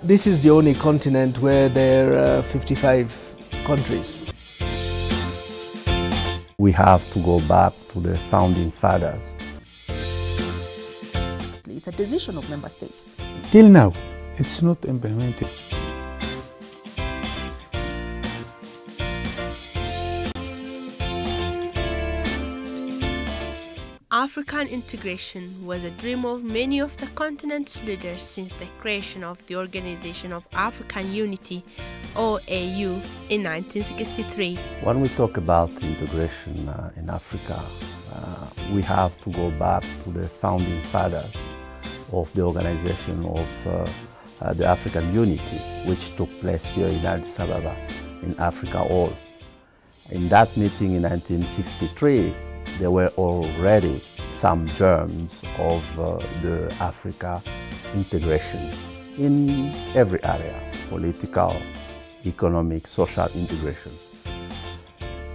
This is the only continent where there are 55 countries. We have to go back to the founding fathers. It's a decision of member states. Till now, it's not implemented. African integration was a dream of many of the continent's leaders since the creation of the Organization of African Unity, OAU, in 1963. When we talk about integration in Africa, we have to go back to the founding fathers of the Organization of the African Unity, which took place here in Addis Ababa, in Africa all. In that meeting in 1963, there were already some germs of the Africa integration in every area, political, economic, social integration.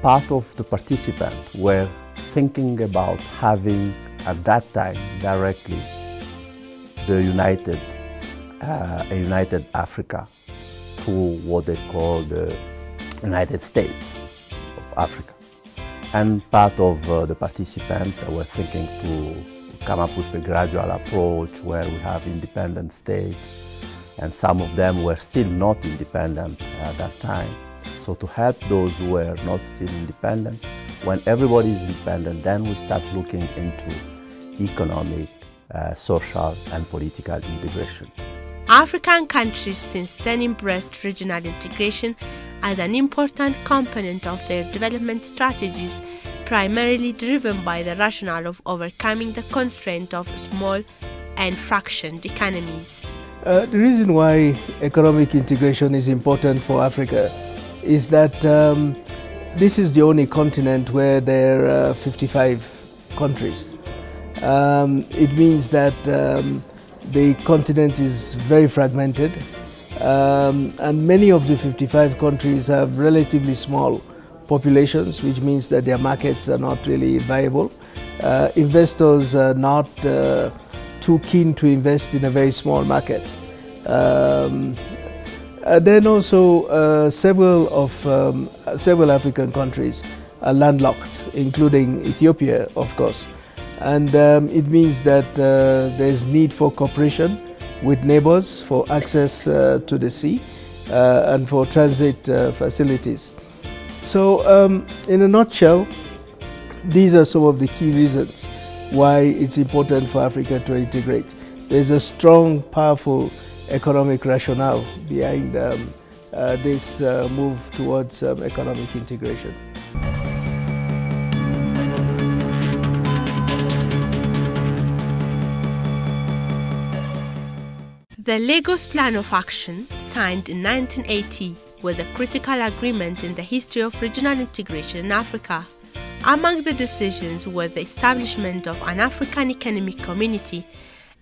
Part of the participants were thinking about having, at that time, directly the united Africa through what they call the United States of Africa. And part of the participants were thinking to come up with a gradual approach where we have independent states, and some of them were still not independent at that time. So to help those who were not still independent, when everybody is independent, then we start looking into economic, social and political integration. African countries since then embraced regional integration as an important component of their development strategies, primarily driven by the rationale of overcoming the constraint of small and fractioned economies. The reason why economic integration is important for Africa is that this is the only continent where there are 55 countries. It means that the continent is very fragmented. And many of the 55 countries have relatively small populations, which means that their markets are not really viable. Investors are not too keen to invest in a very small market. Then also several African countries are landlocked, including Ethiopia, of course. And it means that there's need for cooperation with neighbors for access to the sea and for transit facilities. So in a nutshell, these are some of the key reasons why it's important for Africa to integrate. There's a strong, powerful economic rationale behind this move towards economic integration. The Lagos Plan of Action, signed in 1980, was a critical agreement in the history of regional integration in Africa. Among the decisions were the establishment of an African Economic Community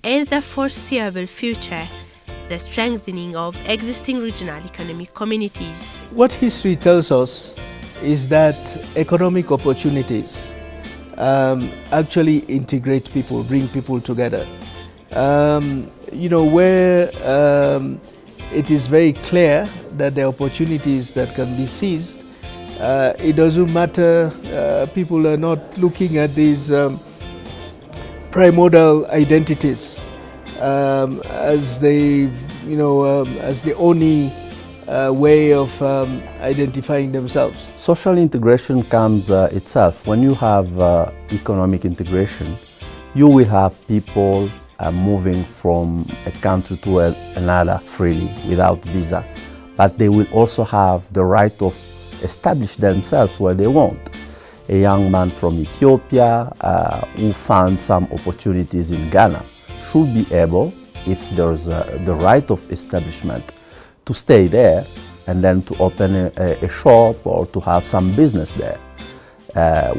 and the foreseeable future, the strengthening of existing regional economic communities. What history tells us is that economic opportunities actually integrate people, bring people together. Where it is very clear that there are opportunities that can be seized, it doesn't matter, people are not looking at these primordial identities as the only way of identifying themselves. Social integration comes itself. When you have economic integration, you will have people moving from a country to another freely without visa, but they will also have the right of establish themselves where they want. A young man from Ethiopia who found some opportunities in Ghana should be able, if there's the right of establishment, to stay there and then to open a shop or to have some business there.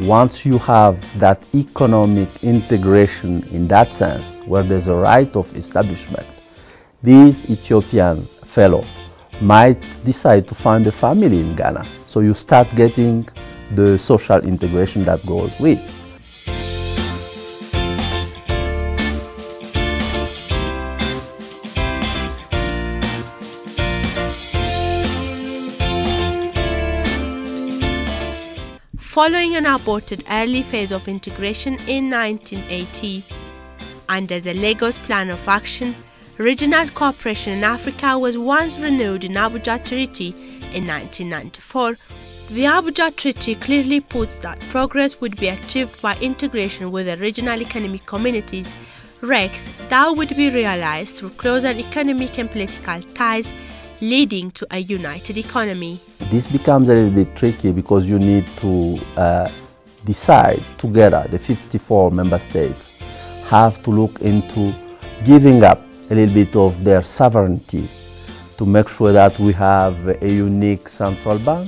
Once you have that economic integration in that sense, where there's a right of establishment, these Ethiopian fellow might decide to find a family in Ghana. So you start getting the social integration that goes with. following an aborted early phase of integration in 1980. Under the Lagos Plan of Action, regional cooperation in Africa was once renewed in Abuja Treaty in 1994. The Abuja Treaty clearly puts that progress would be achieved by integration with the regional economic communities, RECs, that would be realized through closer economic and political ties, leading to a united economy. This becomes a little bit tricky because you need to decide together, the 54 member states have to look into giving up a little bit of their sovereignty to make sure that we have a unique central bank.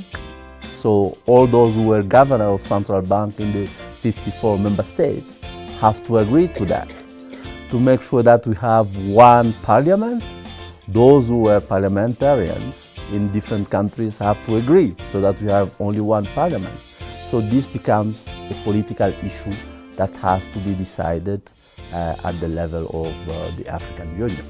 So all those who were governor of central bank in the 54 member states have to agree to that. To make sure that we have one parliament, those who were parliamentarians in different countries have to agree so that we have only one parliament. So this becomes a political issue that has to be decided at the level of the African Union.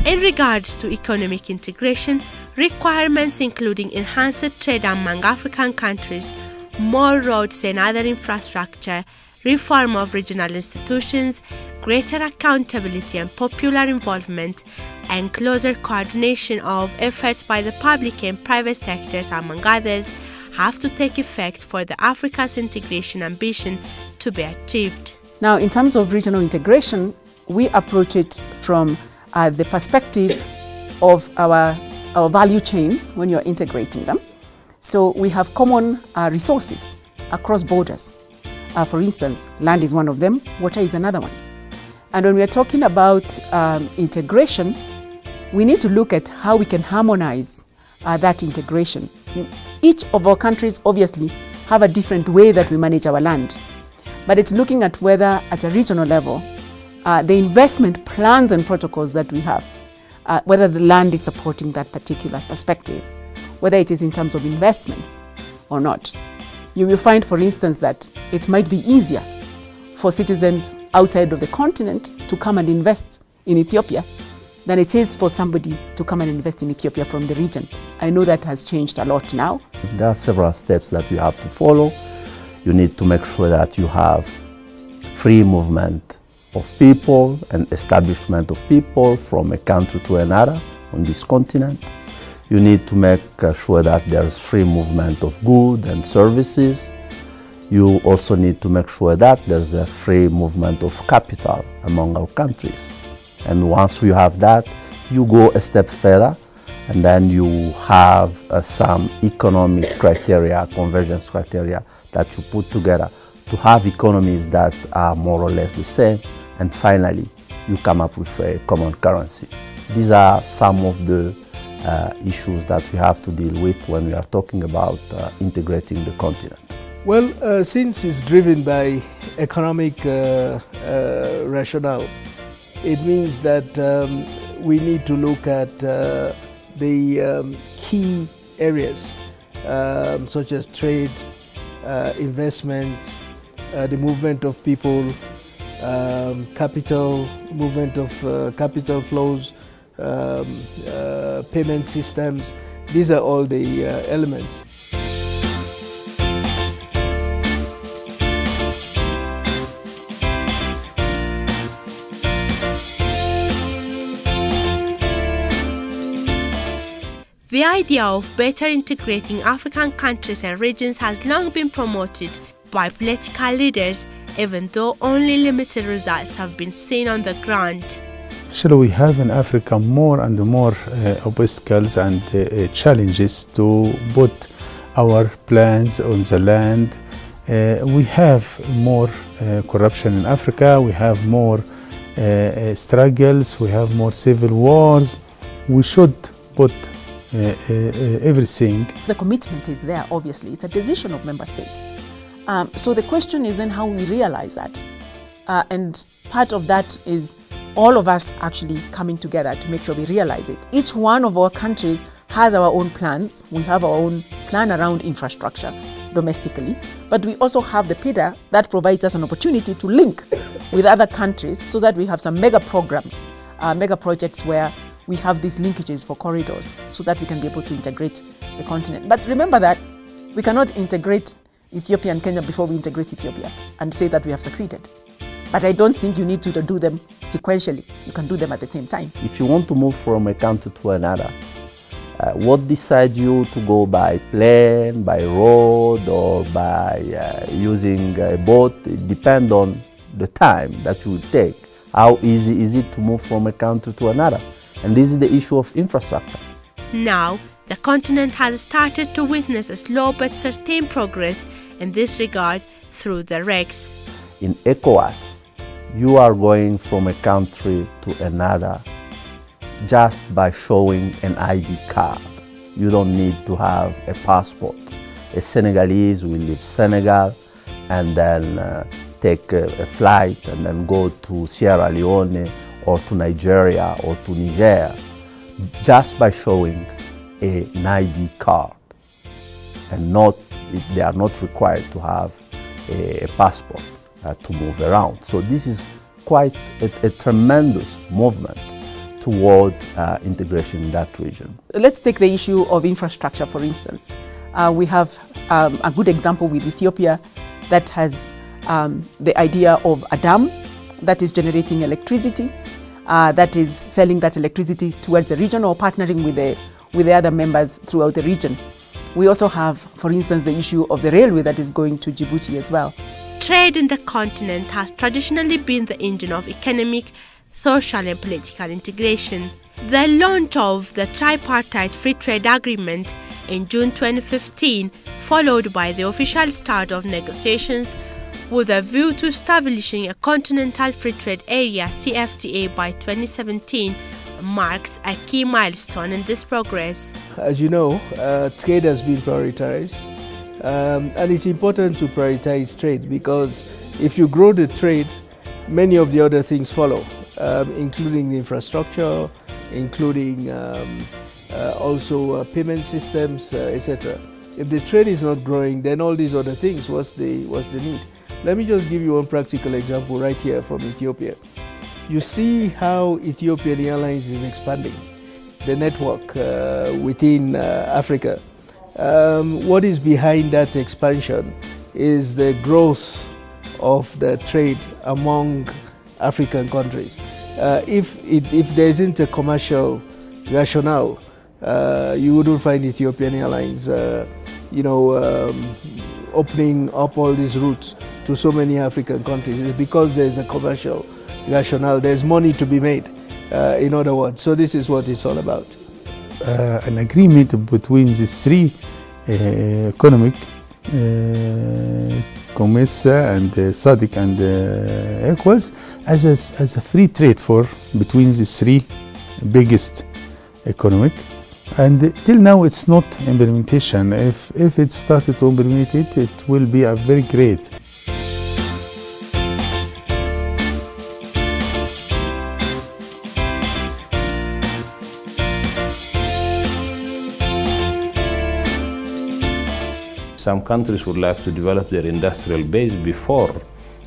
In regards to economic integration, requirements including enhanced trade among African countries, more roads and other infrastructure, reform of regional institutions, greater accountability and popular involvement, and closer coordination of efforts by the public and private sectors, among others, have to take effect for the Africa's integration ambition to be achieved. Now, in terms of regional integration, we approach it from the perspective of our value chains when you're integrating them. So we have common resources across borders. For instance, land is one of them, water is another one. And when we are talking about integration, we need to look at how we can harmonize that integration. Each of our countries obviously have a different way that we manage our land, but it's looking at whether at a regional level, the investment plans and protocols that we have, whether the land is supporting that particular perspective, whether it is in terms of investments or not. You will find, for instance, that it might be easier for citizens outside of the continent to come and invest in Ethiopia than it is for somebody to come and invest in Ethiopia from the region. I know that has changed a lot now. There are several steps that you have to follow. You need to make sure that you have free movement of people and establishment of people from a country to another on this continent. You need to make sure that there's free movement of goods and services. You also need to make sure that there's a free movement of capital among our countries. And once you have that, you go a step further, and then you have some economic criteria, convergence criteria that you put together to have economies that are more or less the same. And finally, you come up with a common currency. These are some of the issues that we have to deal with when we are talking about integrating the continent. Well, since it's driven by economic rationale, it means that we need to look at the key areas such as trade, investment, the movement of people, capital, movement of capital flows, payment systems. These are all the elements. The idea of better integrating African countries and regions has long been promoted by political leaders, even though only limited results have been seen on the ground. Actually, we have in Africa more and more obstacles and challenges to put our plans on the land. We have more corruption in Africa, we have more struggles, we have more civil wars. We should put everything. The commitment is there, obviously. It's a decision of member states. So the question is then how we realize that. And part of that is all of us actually coming together to make sure we realize it. Each one of our countries has our own plans. We have our own plan around infrastructure. domestically, but we also have the PIDA that provides us an opportunity to link with other countries so that we have some mega programs, mega projects where we have these linkages for corridors so that we can be able to integrate the continent. But remember that we cannot integrate Ethiopia and Kenya before we integrate Ethiopia and say that we have succeeded. But I don't think you need to do them sequentially. You can do them at the same time. If you want to move from a country to another, what decides you to go by plane, by road, or by using a boat? It depends on the time that you will take. How easy is it to move from a country to another? And this is the issue of infrastructure. Now, the continent has started to witness a slow but certain progress in this regard through the RECs. In ECOWAS, you are going from a country to another just by showing an ID card. You don't need to have a passport. A Senegalese will leave Senegal and then take a flight and then go to Sierra Leone or to Nigeria or to Niger just by showing an ID card. And they are not required to have a passport to move around. So this is quite a tremendous movement toward integration in that region. Let's take the issue of infrastructure, for instance. We have a good example with Ethiopia that has the idea of a dam that is generating electricity, that is selling that electricity towards the region or partnering with the other members throughout the region. We also have, for instance, the issue of the railway that is going to Djibouti as well. Trade in the continent has traditionally been the engine of economic, social and political integration. The launch of the tripartite free trade agreement in June 2015, followed by the official start of negotiations with a view to establishing a continental free trade area CFTA by 2017, marks a key milestone in this progress. As you know, trade has been prioritized, and it's important to prioritize trade because if you grow the trade, many of the other things follow, including the infrastructure, including also payment systems, etc. If the trade is not growing, then all these other things, what's the need? Let me just give you one practical example right here from Ethiopia. You see how Ethiopian Airlines is expanding the network within Africa. What is behind that expansion is the growth of the trade among African countries. If there isn't a commercial rationale, you wouldn't find Ethiopian Airlines, opening up all these routes to so many African countries. It's because there's a commercial rationale. There's money to be made, in other words. So this is what it's all about. An agreement between these three economic, COMESA and SADC and ECOWAS as a free trade between these three biggest economic. And till now it's not implementation. If it started to implement it, it will be a very great. Some countries would like to develop their industrial base before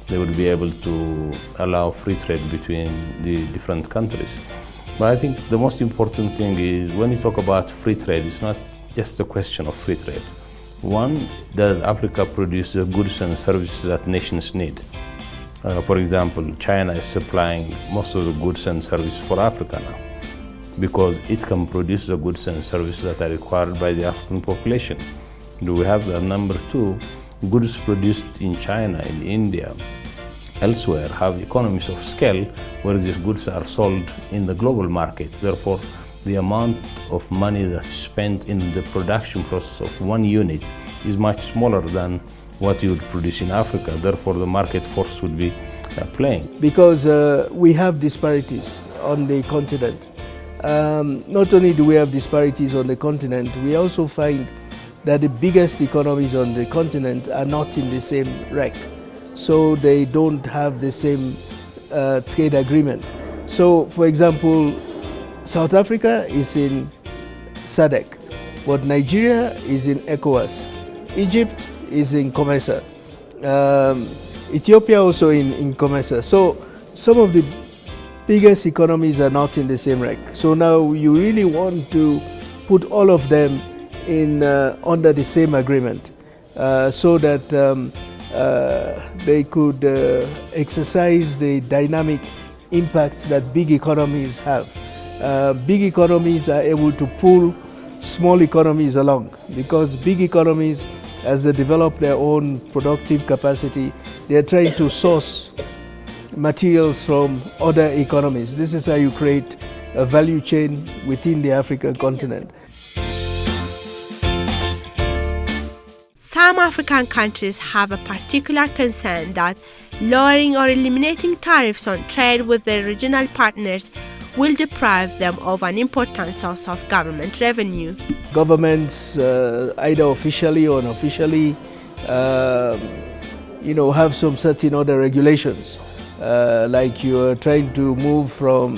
they would be able to allow free trade between the different countries. But I think the most important thing is when you talk about free trade, it's not just a question of free trade. One, does Africa produce the goods and services that nations need? For example, China is supplying most of the goods and services for Africa now because it can produce the goods and services that are required by the African population. Do we have that? Number two, goods produced in China, in India, elsewhere have economies of scale where these goods are sold in the global market. Therefore, the amount of money that's spent in the production process of one unit is much smaller than what you would produce in Africa. Therefore, the market force would be playing. Because we have disparities on the continent. Not only do we have disparities on the continent, we also find that the biggest economies on the continent are not in the same REC. So they don't have the same trade agreement. So, for example, South Africa is in SADC, but Nigeria is in ECOWAS. Egypt is in COMESA. Ethiopia also in COMESA. So some of the biggest economies are not in the same rank. So now you really want to put all of them in under the same agreement so that they could exercise the dynamic impacts that big economies have. Big economies are able to pull small economies along, because big economies, as they develop their own productive capacity, they are trying to source materials from other economies. This is how you create a value chain within the African continent. Some African countries have a particular concern that lowering or eliminating tariffs on trade with their regional partners will deprive them of an important source of government revenue. Governments, either officially or unofficially, have some certain other regulations. Like you are trying to move from,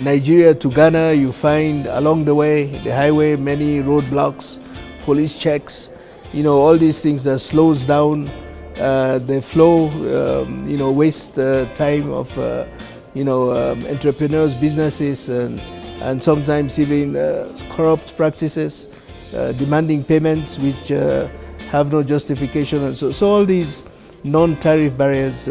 Nigeria to Ghana, you find along the way, the highway, many roadblocks, police checks, all these things that slows down the flow, waste time of, entrepreneurs, businesses, and sometimes even corrupt practices, demanding payments which have no justification. And so all these non-tariff barriers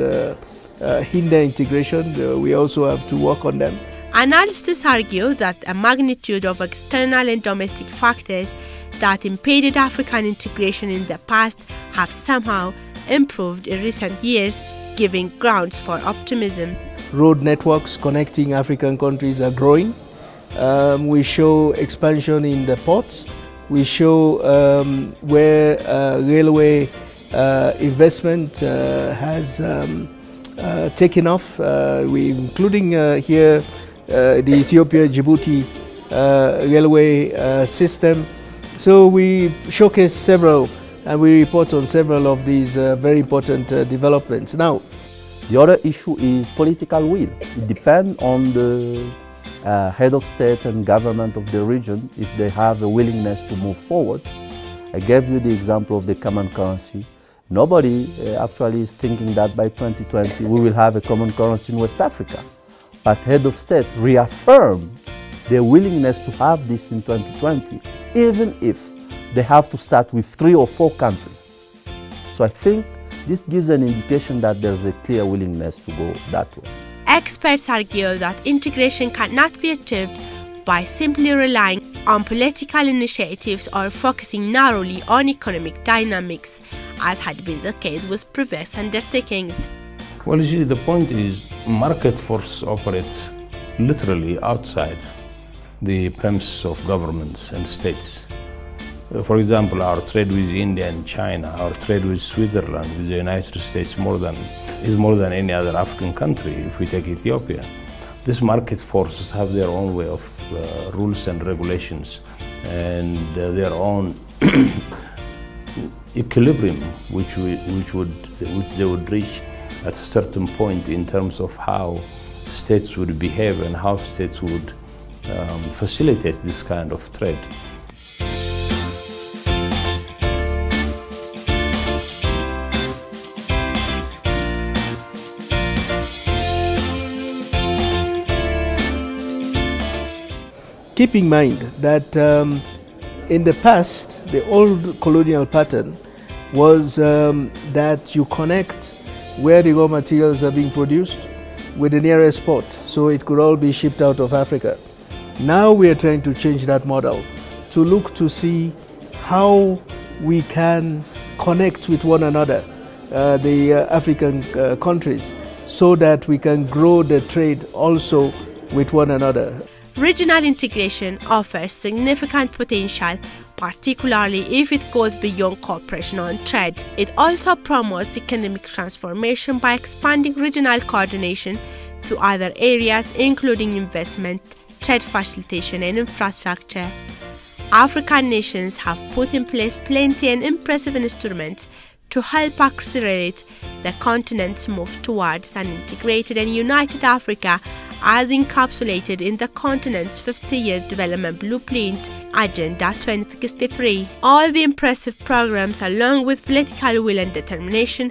hinder integration. We also have to work on them. Analysts argue that a magnitude of external and domestic factors that impeded African integration in the past have somehow improved in recent years, giving grounds for optimism. Road networks connecting African countries are growing. We show expansion in the ports. We show where railway investment has taken off, including here the Ethiopia-Djibouti railway system. So we showcase several, and we report on several of these very important developments. Now, the other issue is political will. It depends on the head of state and government of the region if they have a willingness to move forward. I gave you the example of the common currency. Nobody actually is thinking that by 2020 we will have a common currency in West Africa. But head of state reaffirmed their willingness to have this in 2020, even if they have to start with 3 or 4 countries. So I think this gives an indication that there's a clear willingness to go that way. Experts argue that integration cannot be achieved by simply relying on political initiatives or focusing narrowly on economic dynamics, as had been the case with previous undertakings. Well, you see, the point is market forces operate literally outside the premises of governments and states. For example, our trade with India and China, our trade with Switzerland, with the United States is more than any other African country. If we take Ethiopia, these market forces have their own way of rules and regulations and their own equilibrium, which they would reach at a certain point in terms of how states would behave and how states would facilitate this kind of trade. Keep in mind that in the past, the old colonial pattern was that you connect where the raw materials are being produced with the nearest port, so it could all be shipped out of Africa. Now we are trying to change that model to look to see how we can connect with one another, the African countries, so that we can grow the trade also with one another. Regional integration offers significant potential, particularly if it goes beyond cooperation on trade. It also promotes economic transformation by expanding regional coordination to other areas, including investment, trade facilitation, and infrastructure. African nations have put in place plenty and impressive instruments to help accelerate the continent's move towards an integrated and united Africa, as encapsulated in the continent's 50-year development blueprint Agenda 2063. All the impressive programs, along with political will and determination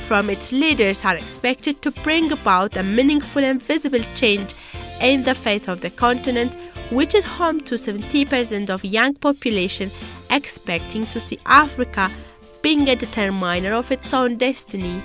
from its leaders, are expected to bring about a meaningful and visible change in the face of the continent, which is home to 70% of young population, expecting to see Africa being a determiner of its own destiny.